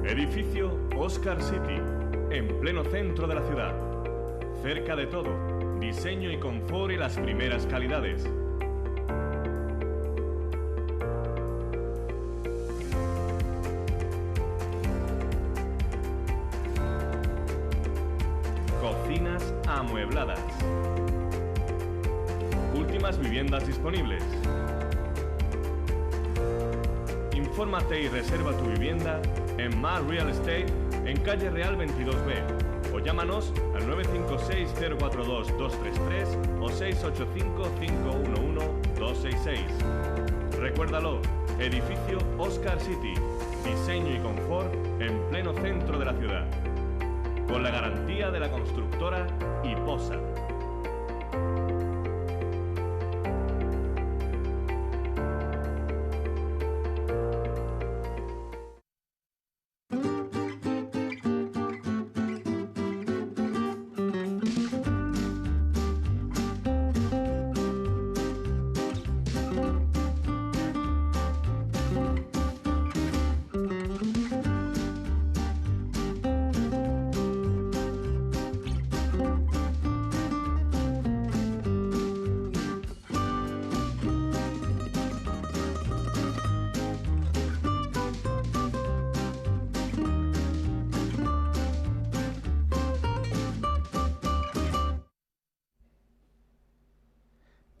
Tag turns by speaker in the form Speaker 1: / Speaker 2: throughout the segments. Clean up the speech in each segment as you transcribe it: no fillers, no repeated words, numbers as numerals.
Speaker 1: Edificio Oscar City, en pleno centro de la ciudad. Cerca de todo, diseño y confort y las primeras calidades. Cocinas amuebladas. Últimas viviendas disponibles. Infórmate y reserva tu vivienda en Mar Real Estate en calle Real 22B o llámanos al 956-042-233 o 685-511-266. Recuérdalo, edificio Oscar City, diseño y confort en pleno centro de la ciudad, con la garantía de la constructora Iposa.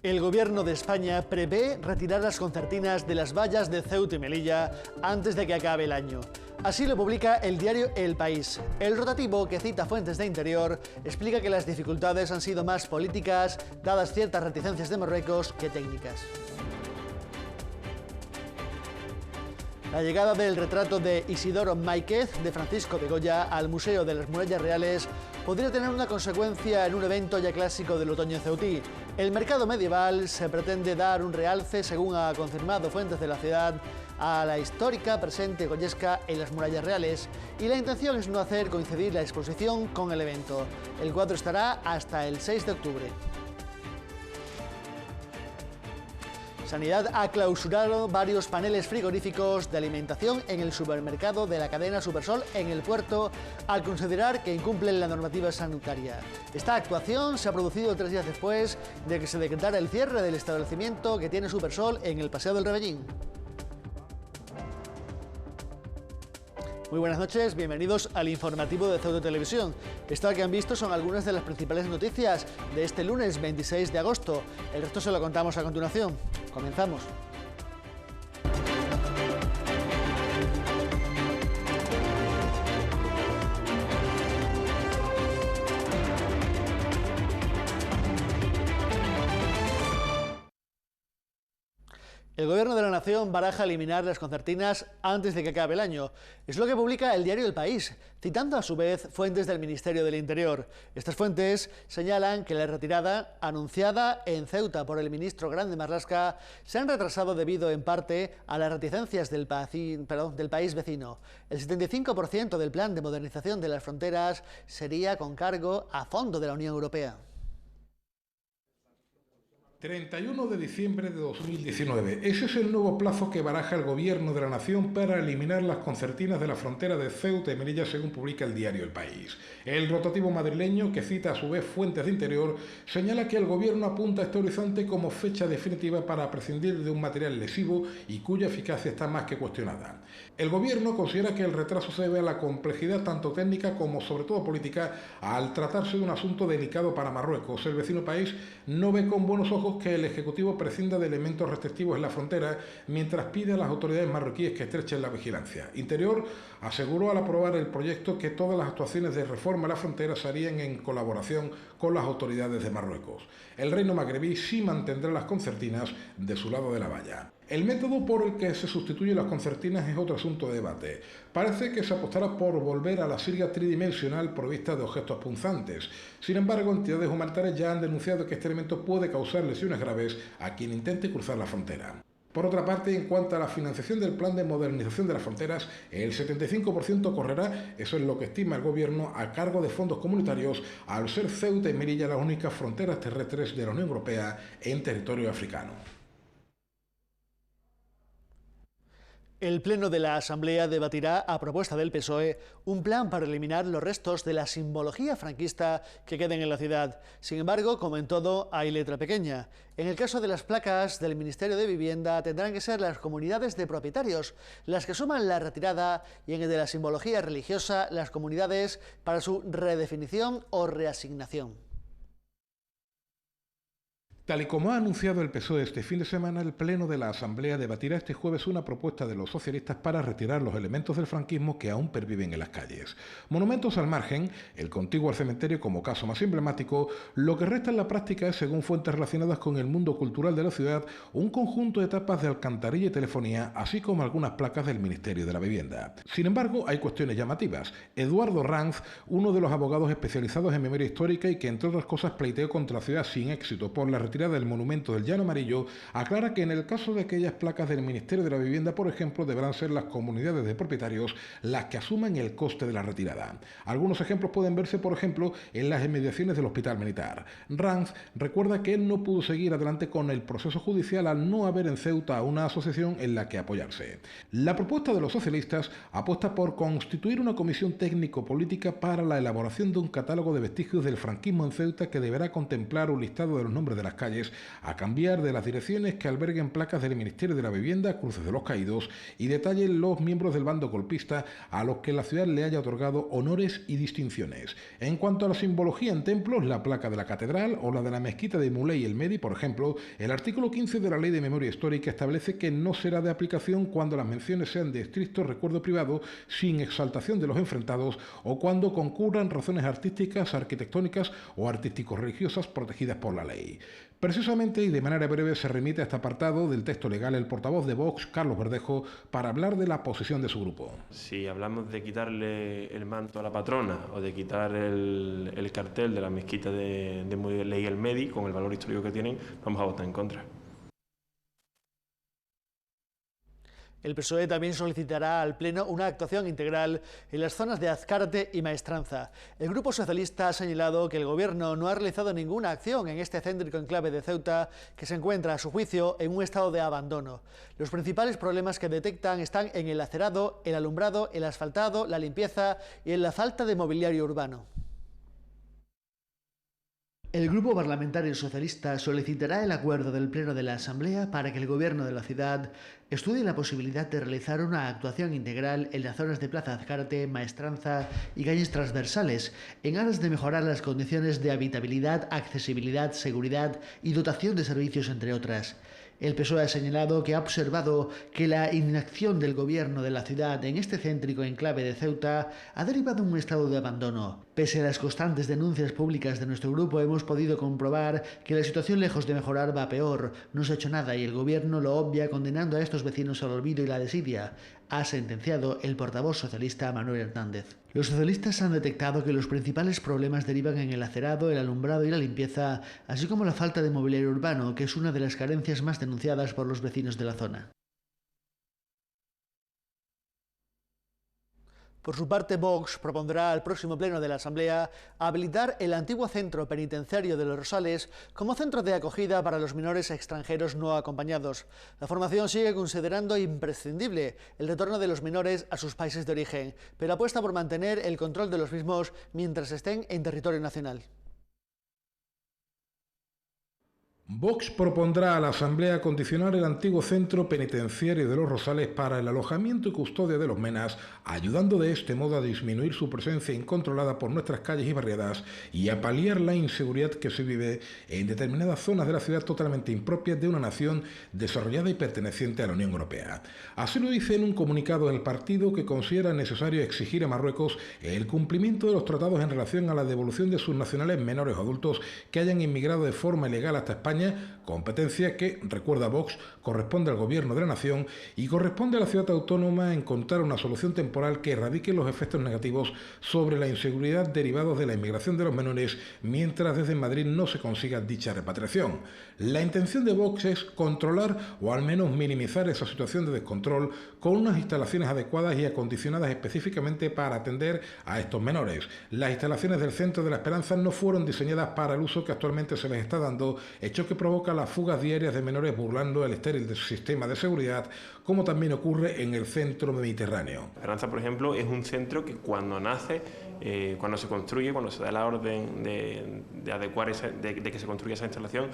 Speaker 2: El Gobierno de España prevé retirar las concertinas de las vallas de Ceuta y Melilla antes de que acabe el año. Así lo publica el diario El País. El rotativo, que cita fuentes de Interior, explica que las dificultades han sido más políticas, dadas ciertas reticencias de Marruecos, que técnicas. La llegada del retrato de Isidoro Máiquez de Francisco de Goya al Museo de las Murallas Reales podría tener una consecuencia en un evento ya clásico del otoño ceutí. El mercado medieval se pretende dar un realce, según ha confirmado fuentes de la ciudad, a la histórica presente goyesca en las Murallas Reales, y la intención es no hacer coincidir la exposición con el evento. El cuadro estará hasta el 6 de octubre. Sanidad ha clausurado varios paneles frigoríficos de alimentación en el supermercado de la cadena Supersol en el puerto, al considerar que incumplen la normativa sanitaria. Esta actuación se ha producido 3 días después de que se decretara el cierre del establecimiento que tiene Supersol en el Paseo del Rebellín. Muy buenas noches, bienvenidos al informativo de Ceuta Televisión. Esto que han visto son algunas de las principales noticias de este lunes 26 de agosto. El resto se lo contamos a continuación. Comenzamos. El Gobierno de la Nación baraja eliminar las concertinas antes de que acabe el año. Es lo que publica el diario El País, citando a su vez fuentes del Ministerio del Interior. Estas fuentes señalan que la retirada, anunciada en Ceuta por el ministro Grande Marlaska, se han retrasado debido en parte a las reticencias del país vecino. El 75% del plan de modernización de las fronteras sería con cargo a fondo de la Unión Europea.
Speaker 3: 31 de diciembre de 2019. Ese es el nuevo plazo que baraja el Gobierno de la Nación para eliminar las concertinas de la frontera de Ceuta y Melilla, según publica el diario El País. El rotativo madrileño, que cita a su vez fuentes de Interior, señala que el Gobierno apunta a este horizonte como fecha definitiva para prescindir de un material lesivo y cuya eficacia está más que cuestionada. El Gobierno considera que el retraso se debe a la complejidad tanto técnica como sobre todo política al tratarse de un asunto delicado para Marruecos. El vecino país no ve con buenos ojos que el Ejecutivo prescinda de elementos restrictivos en la frontera mientras pide a las autoridades marroquíes que estrechen la vigilancia. Interior aseguró al aprobar el proyecto que todas las actuaciones de reforma a la frontera se harían en colaboración con las autoridades de Marruecos. El reino magrebí sí mantendrá las concertinas de su lado de la valla. El método por el que se sustituyen las concertinas es otro asunto de debate. Parece que se apostará por volver a la sirga tridimensional provista de objetos punzantes. Sin embargo, entidades humanitarias ya han denunciado que este elemento puede causar lesiones graves a quien intente cruzar la frontera. Por otra parte, en cuanto a la financiación del plan de modernización de las fronteras, el 75% correrá, eso es lo que estima el Gobierno, a cargo de fondos comunitarios, al ser Ceuta y Melilla las únicas fronteras terrestres de la Unión Europea en territorio africano.
Speaker 2: El Pleno de la Asamblea debatirá, a propuesta del PSOE, un plan para eliminar los restos de la simbología franquista que queden en la ciudad. Sin embargo, como en todo, hay letra pequeña. En el caso de las placas del Ministerio de Vivienda, tendrán que ser las comunidades de propietarios las que suman la retirada, y en el de la simbología religiosa, las comunidades para su redefinición o reasignación.
Speaker 3: Tal y como ha anunciado el PSOE este fin de semana, el Pleno de la Asamblea debatirá este jueves una propuesta de los socialistas para retirar los elementos del franquismo que aún perviven en las calles. Monumentos al margen, el contiguo al cementerio como caso más emblemático, lo que resta en la práctica es, según fuentes relacionadas con el mundo cultural de la ciudad, un conjunto de tapas de alcantarilla y telefonía, así como algunas placas del Ministerio de la Vivienda. Sin embargo, hay cuestiones llamativas. Eduardo Ranz, uno de los abogados especializados en memoria histórica y que entre otras cosas pleiteó contra la ciudad sin éxito por la retirada del monumento del Llano Amarillo, aclara que en el caso de aquellas placas del Ministerio de la Vivienda, por ejemplo, deberán ser las comunidades de propietarios las que asuman el coste de la retirada. Algunos ejemplos pueden verse, por ejemplo, en las inmediaciones del Hospital Militar. Ranz recuerda que él no pudo seguir adelante con el proceso judicial al no haber en Ceuta una asociación en la que apoyarse. La propuesta de los socialistas apuesta por constituir una comisión técnico-política para la elaboración de un catálogo de vestigios del franquismo en Ceuta que deberá contemplar un listado de los nombres de las calles a cambiar, de las direcciones que alberguen placas del Ministerio de la Vivienda, cruces de los caídos, y detallen los miembros del bando golpista a los que la ciudad le haya otorgado honores y distinciones. En cuanto a la simbología en templos, la placa de la catedral o la de la mezquita de Muley el Medi, por ejemplo, el artículo 15 de la Ley de Memoria Histórica establece que no será de aplicación cuando las menciones sean de estricto recuerdo privado, sin exaltación de los enfrentados, o cuando concurran razones artísticas, arquitectónicas o artístico-religiosas protegidas por la ley. Precisamente y de manera breve se remite a este apartado del texto legal el portavoz de Vox, Carlos Verdejo, para hablar de la posición de su grupo.
Speaker 4: Si hablamos de quitarle el manto a la patrona o de quitar el cartel de la mezquita de Muley el Medi, con el valor histórico que tienen, vamos a votar en contra.
Speaker 2: El PSOE también solicitará al Pleno una actuación integral en las zonas de Azcárate y Maestranza. El Grupo Socialista ha señalado que el Gobierno no ha realizado ninguna acción en este céntrico enclave de Ceuta, que se encuentra, a su juicio, en un estado de abandono. Los principales problemas que detectan están en el acerado, el alumbrado, el asfaltado, la limpieza y en la falta de mobiliario urbano. El Grupo Parlamentario Socialista solicitará el acuerdo del Pleno de la Asamblea para que el Gobierno de la ciudad estudie la posibilidad de realizar una actuación integral en las zonas de Plaza Azcárate, Maestranza y calles transversales, en aras de mejorar las condiciones de habitabilidad, accesibilidad, seguridad y dotación de servicios, entre otras. El PSOE ha señalado que ha observado que la inacción del gobierno de la ciudad en este céntrico enclave de Ceuta ha derivado en un estado de abandono. Pese a las constantes denuncias públicas de nuestro grupo, hemos podido comprobar que la situación, lejos de mejorar, va peor. No se ha hecho nada y el gobierno lo obvia, condenando a estos vecinos al olvido y la desidia, ha sentenciado el portavoz socialista Manuel Hernández. Los socialistas han detectado que los principales problemas derivan en el acerado, el alumbrado y la limpieza, así como la falta de mobiliario urbano, que es una de las carencias más denunciadas por los vecinos de la zona. Por su parte, Vox propondrá al próximo Pleno de la Asamblea habilitar el antiguo centro penitenciario de Los Rosales como centro de acogida para los menores extranjeros no acompañados. La formación sigue considerando imprescindible el retorno de los menores a sus países de origen, pero apuesta por mantener el control de los mismos mientras estén en territorio nacional.
Speaker 3: Vox propondrá a la Asamblea condicionar el antiguo centro penitenciario de Los Rosales para el alojamiento y custodia de los menas, ayudando de este modo a disminuir su presencia incontrolada por nuestras calles y barriadas y a paliar la inseguridad que se vive en determinadas zonas de la ciudad totalmente impropias de una nación desarrollada y perteneciente a la Unión Europea. Así lo dice en un comunicado el partido, que considera necesario exigir a Marruecos el cumplimiento de los tratados en relación a la devolución de sus nacionales menores o adultos que hayan inmigrado de forma ilegal hasta España, competencia que, recuerda Vox, corresponde al Gobierno de la Nación y corresponde a la ciudad autónoma encontrar una solución temporal que erradique los efectos negativos sobre la inseguridad derivados de la inmigración de los menores, mientras desde Madrid no se consiga dicha repatriación. La intención de Vox es controlar o al menos minimizar esa situación de descontrol con unas instalaciones adecuadas y acondicionadas específicamente para atender a estos menores. Las instalaciones del Centro de la Esperanza no fueron diseñadas para el uso que actualmente se les está dando, hecho que provoca las fugas diarias de menores burlando el estéril sistema de seguridad, como también ocurre en el centro mediterráneo.
Speaker 4: Esperanza, por ejemplo, es un centro que cuando nace, cuando se construye, cuando se da la orden de adecuar, de que se construya esa instalación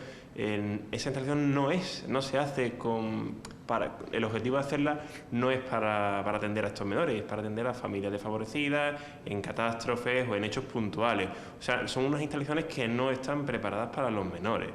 Speaker 4: no se hace el objetivo de hacerla no es para atender a estos menores, es para atender a familias desfavorecidas, en catástrofes o en hechos puntuales. O sea, son unas instalaciones que no están preparadas para los menores.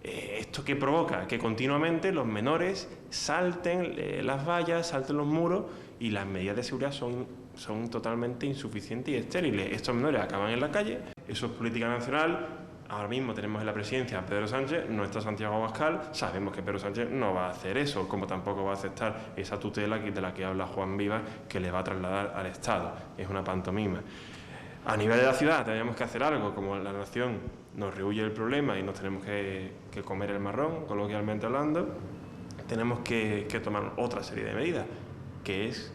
Speaker 4: ¿Esto qué provoca? Que continuamente los menores salten las vallas, salten los muros y las medidas de seguridad son totalmente insuficientes y estériles. Estos menores acaban en la calle, eso es política nacional. Ahora mismo tenemos en la presidencia a Pedro Sánchez, no está Santiago Abascal, sabemos que Pedro Sánchez no va a hacer eso, como tampoco va a aceptar esa tutela de la que habla Juan Vivas, que le va a trasladar al Estado. Es una pantomima. A nivel de la ciudad tenemos que hacer algo, como la nación nos rehuye el problema y nos tenemos que comer el marrón, coloquialmente hablando, tenemos que tomar otra serie de medidas, que es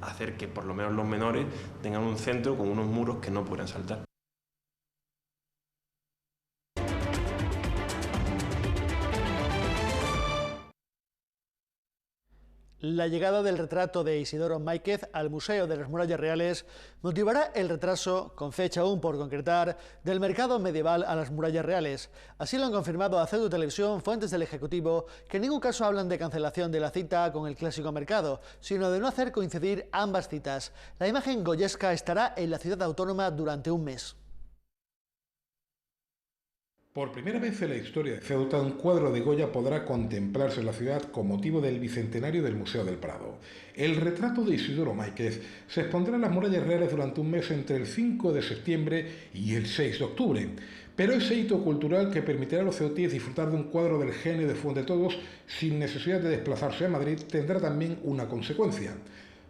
Speaker 4: hacer que por lo menos los menores tengan un centro con unos muros que no puedan saltar.
Speaker 2: La llegada del retrato de Isidoro Máiquez al Museo de las Murallas Reales motivará el retraso, con fecha aún por concretar, del mercado medieval a las Murallas Reales. Así lo han confirmado a CEU Televisión fuentes del Ejecutivo, que en ningún caso hablan de cancelación de la cita con el clásico mercado, sino de no hacer coincidir ambas citas. La imagen goyesca estará en la ciudad autónoma durante un mes.
Speaker 3: Por primera vez en la historia de Ceuta, un cuadro de Goya podrá contemplarse en la ciudad con motivo del bicentenario del Museo del Prado. El retrato de Isidoro Máiquez se expondrá en las Murallas Reales durante un mes entre el 5 de septiembre y el 6 de octubre. Pero ese hito cultural que permitirá a los ceutíes disfrutar de un cuadro del genio de Fuendetodos sin necesidad de desplazarse a Madrid tendrá también una consecuencia.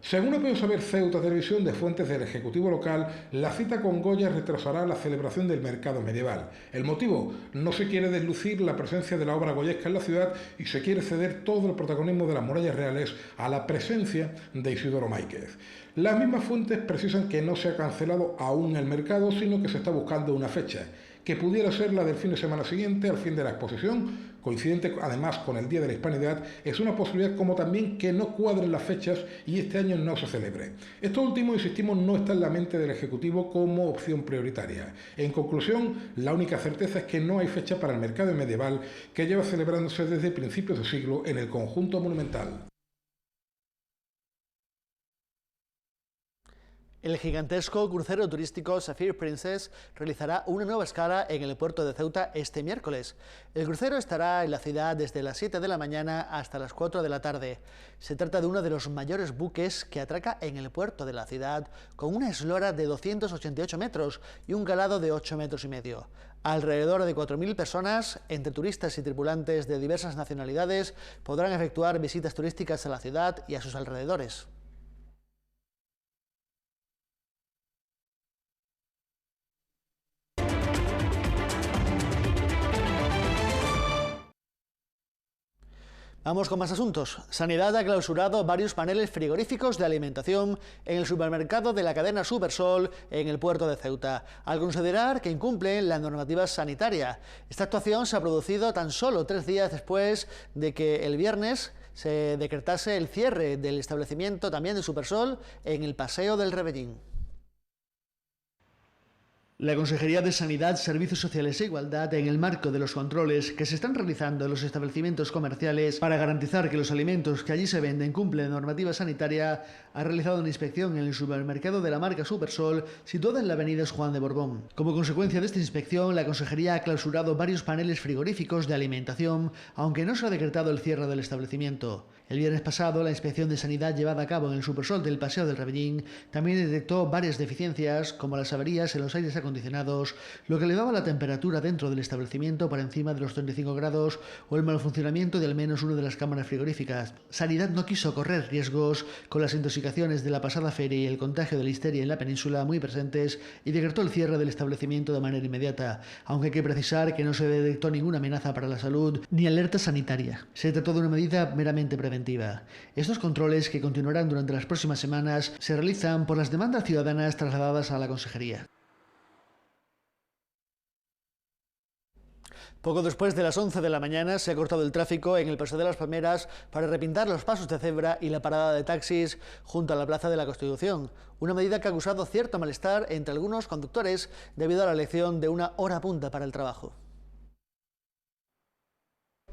Speaker 3: Según ha podido saber Ceuta Televisión de fuentes del Ejecutivo local, la cita con Goya retrasará la celebración del mercado medieval. El motivo: no se quiere deslucir la presencia de la obra goyesca en la ciudad y se quiere ceder todo el protagonismo de las Murallas Reales a la presencia de Isidoro Máiquez. Las mismas fuentes precisan que no se ha cancelado aún el mercado, sino que se está buscando una fecha, que pudiera ser la del fin de semana siguiente al fin de la exposición, coincidente además con el Día de la Hispanidad. Es una posibilidad, como también que no cuadren las fechas y este año no se celebre. Esto último, insistimos, no está en la mente del Ejecutivo como opción prioritaria. En conclusión, la única certeza es que no hay fecha para el mercado medieval, que lleva celebrándose desde principios de siglo en el conjunto monumental.
Speaker 2: El gigantesco crucero turístico Saphir Princess realizará una nueva escala en el puerto de Ceuta este miércoles. El crucero estará en la ciudad desde las 7 de la mañana hasta las 4 de la tarde. Se trata de uno de los mayores buques que atraca en el puerto de la ciudad, con una eslora de 288 metros y un calado de 8 metros y medio. Alrededor de 4.000 personas, entre turistas y tripulantes de diversas nacionalidades, podrán efectuar visitas turísticas a la ciudad y a sus alrededores. Vamos con más asuntos. Sanidad ha clausurado varios paneles frigoríficos de alimentación en el supermercado de la cadena Supersol en el puerto de Ceuta, al considerar que incumplen la normativa sanitaria. Esta actuación se ha producido tan solo 3 días después de que el viernes se decretase el cierre del establecimiento también de Supersol en el Paseo del Rebellín. La Consejería de Sanidad, Servicios Sociales e Igualdad, en el marco de los controles que se están realizando en los establecimientos comerciales para garantizar que los alimentos que allí se venden cumplen normativa sanitaria, ha realizado una inspección en el supermercado de la marca Supersol, situado en la avenida Juan de Borbón. Como consecuencia de esta inspección, la Consejería ha clausurado varios paneles frigoríficos de alimentación, aunque no se ha decretado el cierre del establecimiento. El viernes pasado, la inspección de sanidad llevada a cabo en el Supersol del Paseo del Rebellín también detectó varias deficiencias, como las averías en los aires acondicionados, lo que elevaba la temperatura dentro del establecimiento por encima de los 35 grados, o el mal funcionamiento de al menos una de las cámaras frigoríficas. Sanidad no quiso correr riesgos con las intoxicaciones de la pasada feria y el contagio de listeria en la península muy presentes y decretó el cierre del establecimiento de manera inmediata, aunque hay que precisar que no se detectó ninguna amenaza para la salud ni alerta sanitaria. Se trató de una medida meramente preventiva. Estos controles, que continuarán durante las próximas semanas, se realizan por las demandas ciudadanas trasladadas a la Consejería. Poco después de las 11 de la mañana se ha cortado el tráfico en el Paseo de las Palmeras para repintar los pasos de cebra y la parada de taxis junto a la Plaza de la Constitución. Una medida que ha causado cierto malestar entre algunos conductores debido a la elección de una hora punta para el trabajo.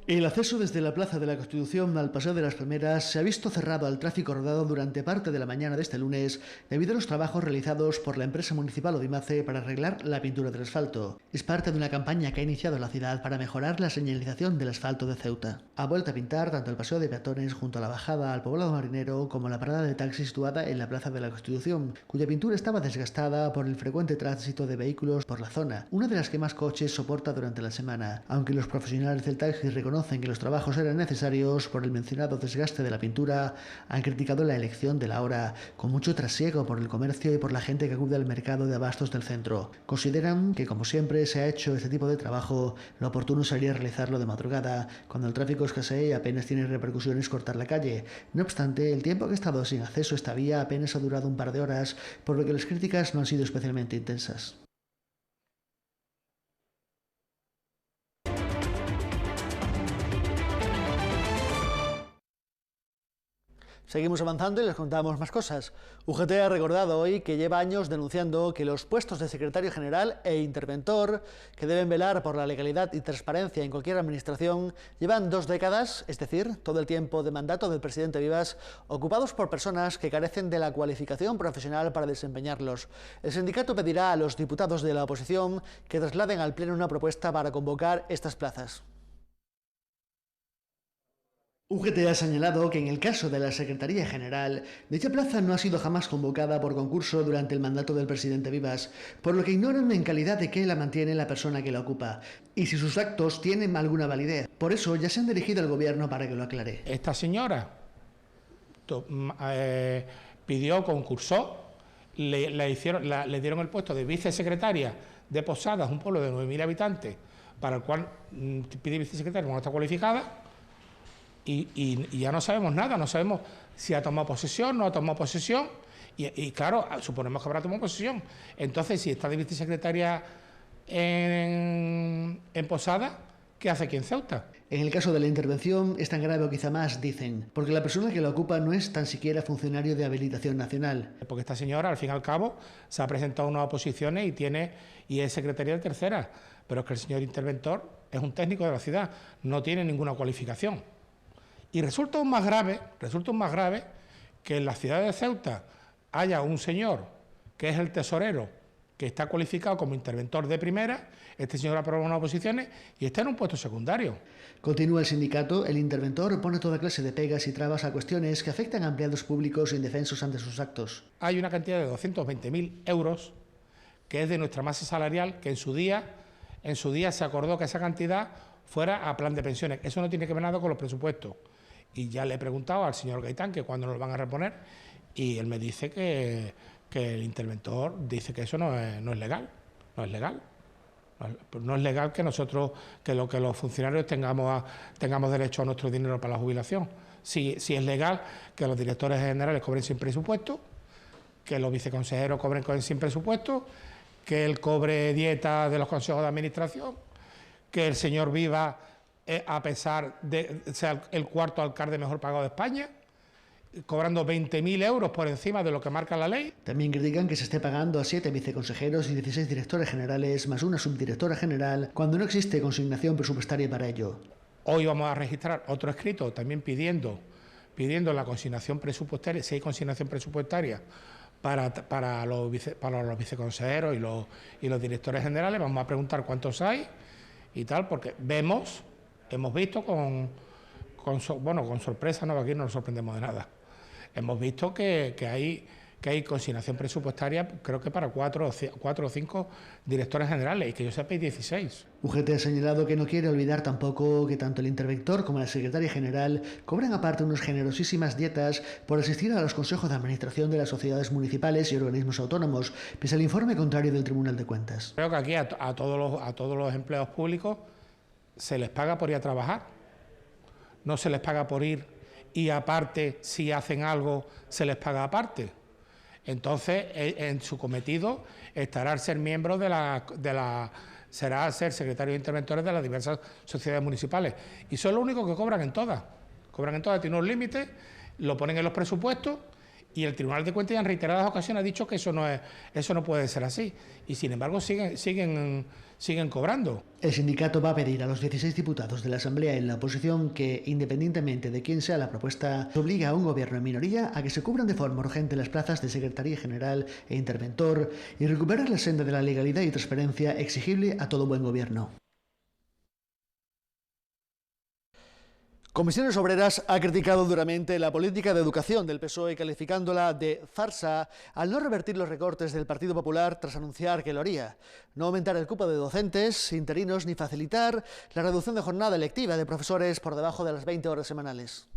Speaker 2: El acceso desde la Plaza de la Constitución al Paseo de las Palmeras se ha visto cerrado al tráfico rodado durante parte de la mañana de este lunes debido a los trabajos realizados por la empresa municipal Odimace para arreglar la pintura del asfalto. Es parte de una campaña que ha iniciado la ciudad para mejorar la señalización del asfalto de Ceuta. Ha vuelto a pintar tanto el paseo de peatones junto a la bajada al poblado marinero como la parada de taxi situada en la Plaza de la Constitución, cuya pintura estaba desgastada por el frecuente tránsito de vehículos por la zona, una de las que más coches soporta durante la semana. Aunque los profesionales del taxi reconocen que los trabajos eran necesarios por el mencionado desgaste de la pintura, han criticado la elección de la hora, con mucho trasiego por el comercio y por la gente que acude al mercado de abastos del centro. Consideran que, como siempre se ha hecho este tipo de trabajo, lo oportuno sería realizarlo de madrugada, cuando el tráfico escasea y apenas tiene repercusiones cortar la calle. No obstante, el tiempo que ha estado sin acceso a esta vía apenas ha durado un par de horas, por lo que las críticas no han sido especialmente intensas. Seguimos avanzando y les contamos más cosas. UGT ha recordado hoy que lleva años denunciando que los puestos de secretario general e interventor, que deben velar por la legalidad y transparencia en cualquier administración, llevan 2 décadas, es decir, todo el tiempo de mandato del presidente Vivas, ocupados por personas que carecen de la cualificación profesional para desempeñarlos. El sindicato pedirá a los diputados de la oposición que trasladen al Pleno una propuesta para convocar estas plazas. UGT ha señalado que en el caso de la Secretaría General, dicha plaza no ha sido jamás convocada por concurso durante el mandato del presidente Vivas, por lo que ignoran en calidad de qué la mantiene la persona que la ocupa y si sus actos tienen alguna validez. Por eso ya se han dirigido al gobierno para que lo aclare.
Speaker 5: Esta señora pidió, concursó, le dieron el puesto de vicesecretaria de Posadas, un pueblo de 9.000 habitantes, para el cual pide vicesecretaria, no está cualificada. Y ya no sabemos nada, no sabemos si ha tomado posesión, no ha tomado posesión, y claro, suponemos que habrá tomado posesión. Entonces, si está de vicesecretaria en Posada, ¿qué hace aquí en Ceuta?
Speaker 2: En el caso de la intervención es tan grave o quizá más, dicen, porque la persona que la ocupa no es tan siquiera funcionario de habilitación nacional.
Speaker 5: Porque esta señora, al fin y al cabo, se ha presentado a unas oposiciones y es secretaria de tercera, pero es que el señor interventor es un técnico de la ciudad, no tiene ninguna cualificación. Y resulta aún más grave que en la ciudad de Ceuta haya un señor que es el tesorero, que está cualificado como interventor de primera, este señor aprueba unas oposiciones y está en un puesto secundario.
Speaker 2: Continúa el sindicato, el interventor pone toda clase de pegas y trabas a cuestiones que afectan a empleados públicos indefensos ante sus actos.
Speaker 5: Hay una cantidad de 220.000 euros que es de nuestra masa salarial, que en su día se acordó que esa cantidad fuera a plan de pensiones. Eso no tiene que ver nada con los presupuestos. Y ya le he preguntado al señor Gaitán que cuándo nos lo van a reponer y él me dice que el interventor dice que eso no es legal. No es legal. No es legal que nosotros, que los funcionarios tengamos derecho a nuestro dinero para la jubilación. Sí es legal que los directores generales cobren sin presupuesto, que los viceconsejeros cobren sin presupuesto, que él cobre dieta de los consejos de administración, que el señor Vivas, a pesar de ser el cuarto alcalde mejor pagado de España, cobrando 20.000 euros por encima de lo que marca la ley.
Speaker 2: También critican que se esté pagando a 7 viceconsejeros y 16 directores generales, más una subdirectora general, cuando no existe consignación presupuestaria para ello.
Speaker 5: Hoy vamos a registrar otro escrito también pidiendo la consignación presupuestaria, si hay consignación presupuestaria para los viceconsejeros y los directores generales. Vamos a preguntar cuántos hay y tal, porque hemos visto con sorpresa, no, aquí no nos sorprendemos de nada. Hemos visto que hay consignación presupuestaria, creo que para 4 o 5 directores generales, y que yo sepa hay 16.
Speaker 2: UGT ha señalado que no quiere olvidar tampoco que tanto el interventor como la secretaria general cobran aparte unas generosísimas dietas por asistir a los consejos de administración de las sociedades municipales y organismos autónomos, pese al informe contrario del Tribunal de Cuentas.
Speaker 5: Creo que aquí a todos los empleados públicos se les paga por ir a trabajar, no se les paga por ir y aparte si hacen algo se les paga aparte. Entonces en su cometido estará el ser miembro de será ser secretarios interventores de las diversas sociedades municipales. Y son los únicos que cobran en todas. Cobran en todas, tienen unos límites, lo ponen en los presupuestos y el Tribunal de Cuentas ya en reiteradas ocasiones ha dicho que eso no puede ser así. Y sin embargo siguen cobrando.
Speaker 2: El sindicato va a pedir a los 16 diputados de la Asamblea en la oposición que, independientemente de quién sea la propuesta, obligue a un gobierno en minoría a que se cubran de forma urgente las plazas de Secretaría General e Interventor y recuperar la senda de la legalidad y transparencia exigible a todo buen gobierno. Comisiones Obreras ha criticado duramente la política de educación del PSOE, calificándola de farsa al no revertir los recortes del Partido Popular tras anunciar que lo haría, no aumentar el cupo de docentes, interinos ni facilitar la reducción de jornada lectiva de profesores por debajo de las 20 horas semanales.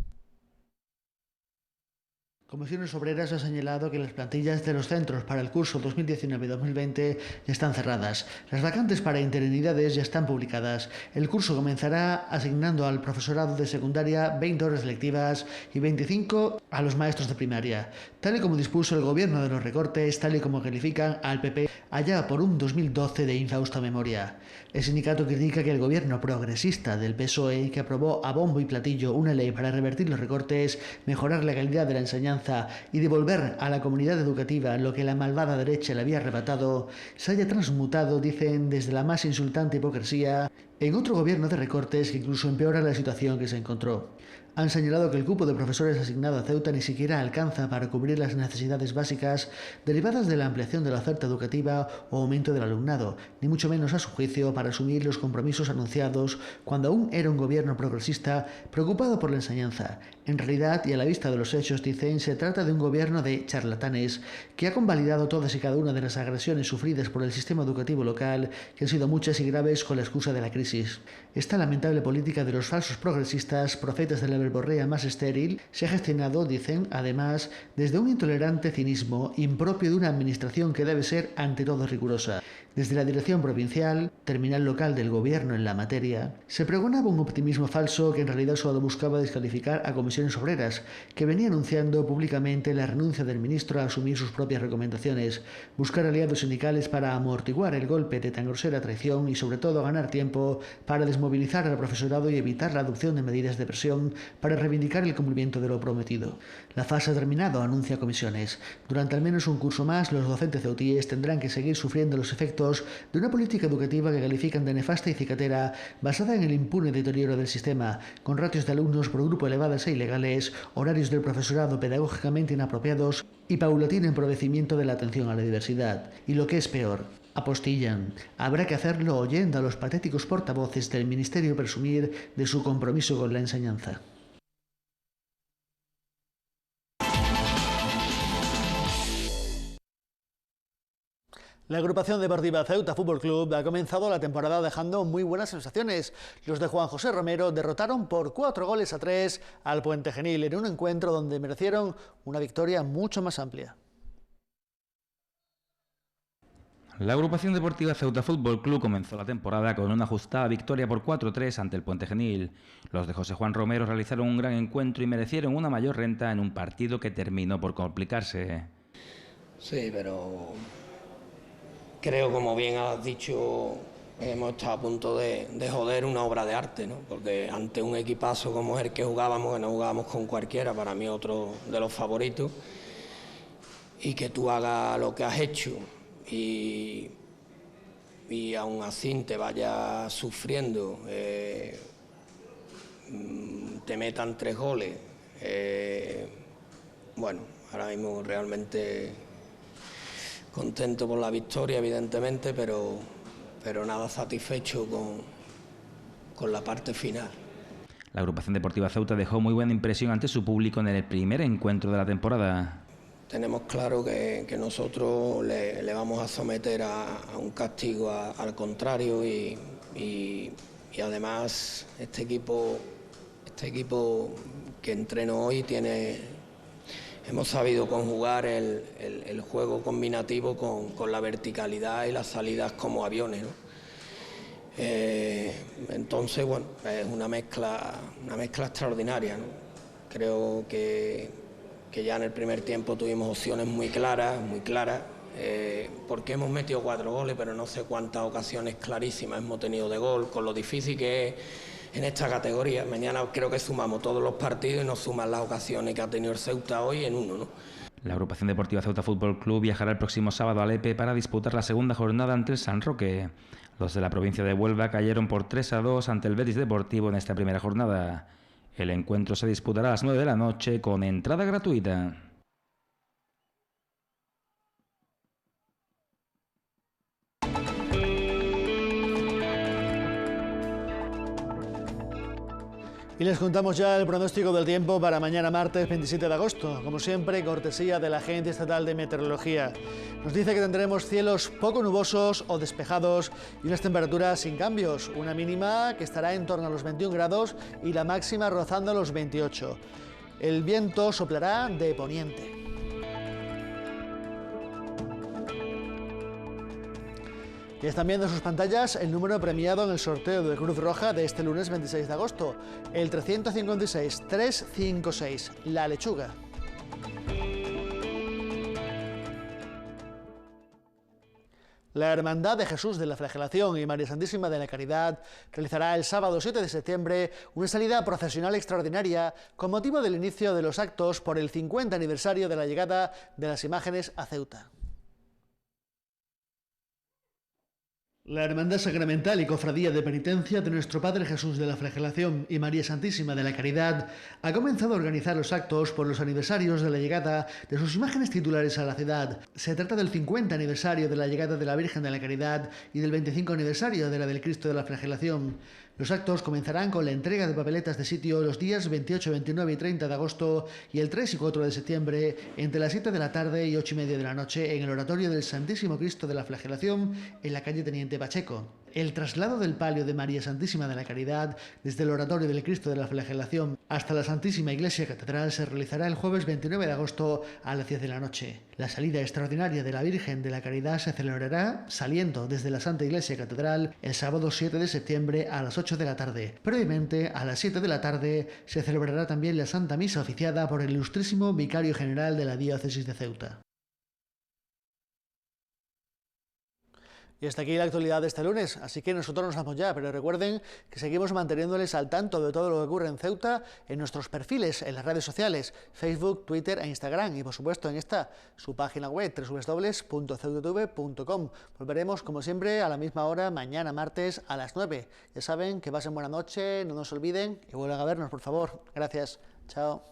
Speaker 2: Comisiones Obreras ha señalado que las plantillas de los centros para el curso 2019-2020 ya están cerradas. Las vacantes para interinidades ya están publicadas. El curso comenzará asignando al profesorado de secundaria 20 horas lectivas y 25 a los maestros de primaria, tal y como dispuso el gobierno de los recortes, tal y como califican al PP allá por un 2012 de infausta memoria. El sindicato critica que el gobierno progresista del PSOE, que aprobó a bombo y platillo una ley para revertir los recortes, mejorar la calidad de la enseñanza y devolver a la comunidad educativa lo que la malvada derecha le había arrebatado, se haya transmutado, dicen, desde la más insultante hipocresía en otro gobierno de recortes que incluso empeora la situación que se encontró. Han señalado que el cupo de profesores asignado a Ceuta ni siquiera alcanza para cubrir las necesidades básicas derivadas de la ampliación de la oferta educativa o aumento del alumnado, ni mucho menos a su juicio para asumir los compromisos anunciados cuando aún era un gobierno progresista preocupado por la enseñanza. En realidad, y a la vista de los hechos, dicen, se trata de un gobierno de charlatanes que ha convalidado todas y cada una de las agresiones sufridas por el sistema educativo local, que han sido muchas y graves con la excusa de la crisis. Esta lamentable política de los falsos progresistas, profetas de la verborrea más estéril, se ha gestionado, dicen, además, desde un intolerante cinismo impropio de una administración que debe ser ante todo rigurosa. Desde la dirección provincial, terminal local del gobierno en la materia, se pregonaba un optimismo falso que en realidad solo buscaba descalificar a Comisiones Obreras, que venía anunciando públicamente la renuncia del ministro a asumir sus propias recomendaciones, buscar aliados sindicales para amortiguar el golpe de tan grosera traición y sobre todo ganar tiempo para desmovilizar al profesorado y evitar la adopción de medidas de presión para reivindicar el cumplimiento de lo prometido. La fase ha terminado, anuncia Comisiones. Durante al menos un curso más, los docentes ceutíes tendrán que seguir sufriendo los efectos de una política educativa que califican de nefasta y cicatera, basada en el impune deterioro del sistema, con ratios de alumnos por grupo elevadas e ilegales, horarios del profesorado pedagógicamente inapropiados y paulatino empobrecimiento de la atención a la diversidad. Y lo que es peor, apostillan. Habrá que hacerlo oyendo a los patéticos portavoces del Ministerio presumir de su compromiso con la enseñanza. La agrupación deportiva Ceuta Fútbol Club ha comenzado la temporada dejando muy buenas sensaciones. Los de Juan José Romero derrotaron por 4-3 al Puente Genil en un encuentro donde merecieron una victoria mucho más amplia.
Speaker 6: La agrupación deportiva Ceuta Fútbol Club comenzó la temporada con una ajustada victoria por 4-3 ante el Puente Genil. Los de José Juan Romero realizaron un gran encuentro y merecieron una mayor renta en un partido que terminó por complicarse.
Speaker 7: Sí, pero creo, como bien has dicho, hemos estado a punto de joder una obra de arte, ¿no? Porque ante un equipazo como el que jugábamos, que no jugábamos con cualquiera, para mí otro de los favoritos, y que tú hagas lo que has hecho y aún así te vayas sufriendo, te metan 3 goles, bueno, ahora mismo realmente contento por la victoria, evidentemente, pero nada satisfecho con la parte final.
Speaker 6: La agrupación deportiva Ceuta dejó muy buena impresión ante su público en el primer encuentro de la temporada.
Speaker 7: Tenemos claro que nosotros le vamos a someter a un castigo al contrario y además este equipo que entrenó hoy hemos sabido conjugar el juego combinativo con la verticalidad y las salidas como aviones, ¿no? Entonces, bueno, es una mezcla extraordinaria, ¿no? Creo que ya en el primer tiempo tuvimos opciones muy claras, porque hemos metido 4 goles, pero no sé cuántas ocasiones clarísimas hemos tenido de gol, con lo difícil que es en esta categoría. Mañana creo que sumamos todos los partidos y nos suman las ocasiones que ha tenido el Ceuta hoy en uno, ¿no?
Speaker 6: La agrupación deportiva Ceuta Fútbol Club viajará el próximo sábado a Lepe para disputar la segunda jornada ante el San Roque. Los de la provincia de Huelva cayeron por 3-2 ante el Betis Deportivo en esta primera jornada. El encuentro se disputará a las 9 de la noche con entrada gratuita.
Speaker 2: Y les contamos ya el pronóstico del tiempo para mañana martes 27 de agosto, como siempre cortesía de la Agencia Estatal de Meteorología. Nos dice que tendremos cielos poco nubosos o despejados y unas temperaturas sin cambios, una mínima que estará en torno a los 21 grados y la máxima rozando los 28. El viento soplará de poniente. Y están viendo en sus pantallas el número premiado en el sorteo de Cruz Roja de este lunes 26 de agosto, el 356-356, la lechuga. La Hermandad de Jesús de la Flagelación y María Santísima de la Caridad realizará el sábado 7 de septiembre una salida procesional extraordinaria con motivo del inicio de los actos por el 50 aniversario de la llegada de las imágenes a Ceuta. La Hermandad Sacramental y Cofradía de Penitencia de Nuestro Padre Jesús de la Flagelación y María Santísima de la Caridad ha comenzado a organizar los actos por los aniversarios de la llegada de sus imágenes titulares a la ciudad. Se trata del 50 aniversario de la llegada de la Virgen de la Caridad y del 25 aniversario de la del Cristo de la Flagelación. Los actos comenzarán con la entrega de papeletas de sitio los días 28, 29 y 30 de agosto y el 3 y 4 de septiembre entre las 7 de la tarde y 8 y media de la noche en el Oratorio del Santísimo Cristo de la Flagelación en la calle Teniente Pacheco. El traslado del palio de María Santísima de la Caridad desde el Oratorio del Cristo de la Flagelación hasta la Santísima Iglesia Catedral se realizará el jueves 29 de agosto a las 10 de la noche. La salida extraordinaria de la Virgen de la Caridad se celebrará saliendo desde la Santa Iglesia Catedral el sábado 7 de septiembre a las 8 de la tarde. Previamente, a las 7 de la tarde, se celebrará también la Santa Misa oficiada por el Ilustrísimo Vicario General de la Diócesis de Ceuta. Y hasta aquí la actualidad de este lunes, así que nosotros nos vamos ya, pero recuerden que seguimos manteniéndoles al tanto de todo lo que ocurre en Ceuta en nuestros perfiles, en las redes sociales, Facebook, Twitter e Instagram, y por supuesto en su página web, www.ceutatv.com. Volveremos, como siempre, a la misma hora, mañana martes a las 9. Ya saben, que pasen buena noche, no nos olviden y vuelvan a vernos, por favor. Gracias. Chao.